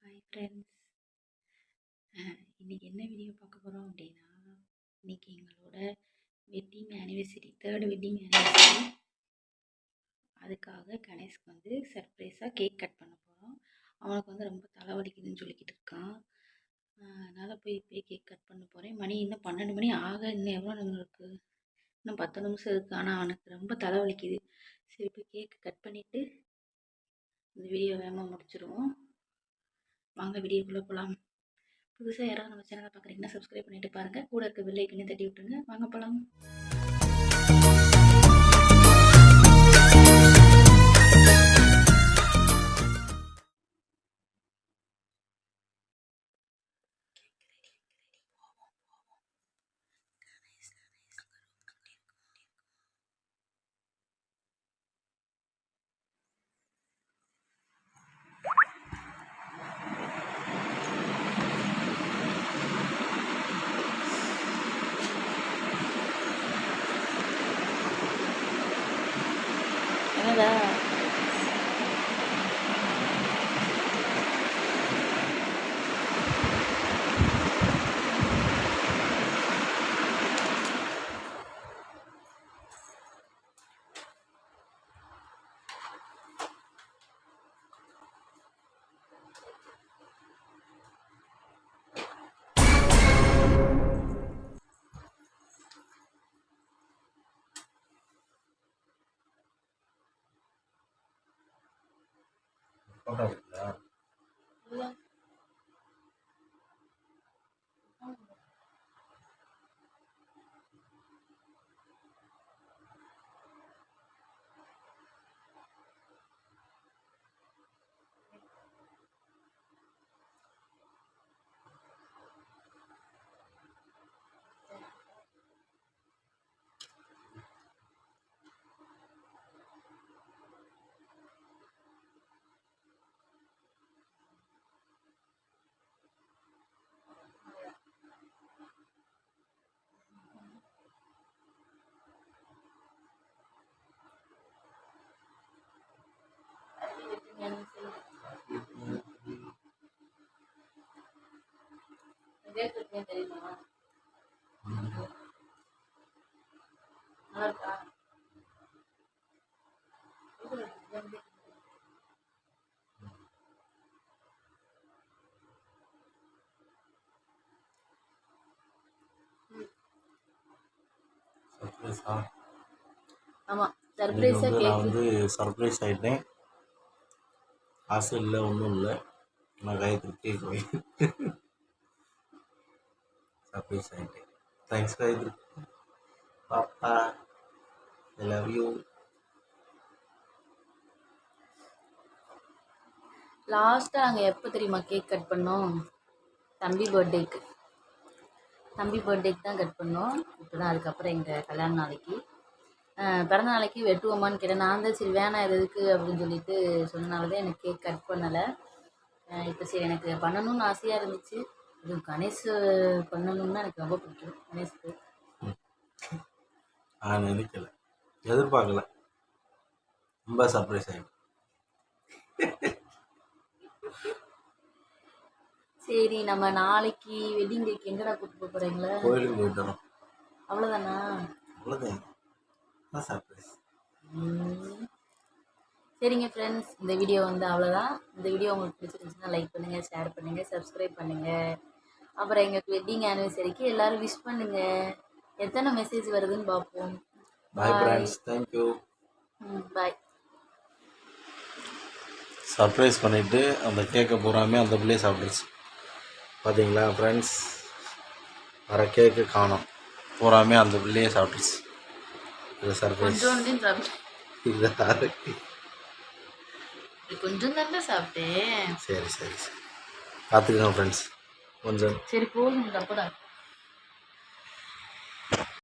Hi friends. இன்றைக்கி என்ன video பார்க்க போகிறோம் அப்படின்னா, இன்றைக்கி எங்களோட wedding anniversary, 3rd wedding anniversary. அதுக்காக கணேஷ்க்கு வந்து சர்ப்ரைஸாக கேக் கட் பண்ண போகிறோம். அவனுக்கு வந்து ரொம்ப தலைவலிக்குதுன்னு சொல்லிக்கிட்டு இருக்கான். அதனால் போய் கேக் கட் பண்ண போகிறேன். மணி இன்னும் 12 மணி ஆக, இன்னும் எவ்வளோ நேரம் இருக்குது? இன்னும் 10 நிமிஷம் இருக்குது. ஆனால் அவனுக்கு ரொம்ப தலைவலிக்குது. சரி, போய் கேக் கட் பண்ணிவிட்டு இந்த வீடியோ வேகமாக முடிச்சிடுவோம். வாங்க வீடியோக்குள்ளே போகலாம். புதுசாக யாராவது நம்ம சேனலை பார்க்குறீங்கன்னா சப்ஸ்கிரைப் பண்ணிட்டு பாருங்கள். கூட இருக்க பெல் ஐக்கனையும் தட்டி விட்டுருங்க. வாங்க போகலாம். என்னடா போட்டோ இருக்குதா? தெரியுமா? நல்லா இருக்கா? சர்ப்ரைஸா? ஆமாம், இன்னைக்கு சர்ப்ரைஸாக வந்து நான் கேக்கு. வந்து சர்ப்ரைஸ் ஆகிட்டேன். காசு இல்லை, ஒன்றும் இல்லை. நான் காயத்ரி கேக் வாங்கி சர்ப்ரைஸ் ஆகிட்டேன். தேங்க்ஸ் காயத்ரி. பாப்பா, ஐ லவ் யூ. லாஸ்ட்டாக நாங்கள் எப்போ தெரியுமா கேக் கட் பண்ணோம்? தம்பி பர்த்டேக்கு தான் கட் பண்ணோம். இப்போ தான் அதுக்கப்புறம் எங்கள் கல்யாண நாளைக்கு, பிறந்த நாளைக்கு வெட்டுவோமான்னு கேட்டேன். நான் தான் சரி வேணாம் எதுக்கு அப்படின்னு சொல்லிட்டு சொன்னனால தான் எனக்கு கேக் கட் பண்ணலை. இப்போ சரி எனக்கு பண்ணணும்னு ஆசையாக இருந்துச்சு. இது கணேஷ் பண்ணணும்னா எனக்கு ரொம்ப பிடிக்கும். கணேஷ்க்கு நான் நினைக்கல, எதிர்பார்க்கல. ரொம்ப சர்ப்ரைஸ் ஆகிட்டேன். சரி, நம்ம நாளைக்கு வெட்டிங் டேக்கு எங்கடா கூப்பிட்டு போக போகிறீங்களா? கோயிலுக்கு போயிட்டு வரோம். அவ்வளோதானா? அவ்வளோதான் சர்ப்ரைஸ். சரிங்க ஃப்ரெண்ட்ஸ், இந்த வீடியோ வந்து அவ்வளோதான். இந்த வீடியோ உங்களுக்கு பிடிச்சிருந்துச்சுன்னா லைக் பண்ணுங்கள், ஷேர் பண்ணுங்கள், சப்ஸ்கிரைப் பண்ணுங்கள். அப்புறம் எங்கள் வெட்டிங் ஆனிவர்சரிக்கு எல்லோரும் விஷ் பண்ணுங்கள். எத்தனை மெசேஜ் வருதுன்னு பார்ப்போம். Bye friends, thank you. Bye. Surprise பண்ணிவிட்டு அந்த கேக்கை பூராமே அந்த பிள்ளையே சாப்பிட்ருச்சு. பார்த்தீங்களா ஃப்ரெண்ட்ஸ், வர கேக்கு காணோம், பூராமே அந்த பிள்ளையே சாப்பிட்ருச்சு. இது சர்ப்ரைஸ். கொஞ்சம் தானே சாப்பிட்டேன். சரி சரி சரி, பார்த்துக்கோங்க ஃப்ரெண்ட்ஸ். கொஞ்சம் சரி போதும்.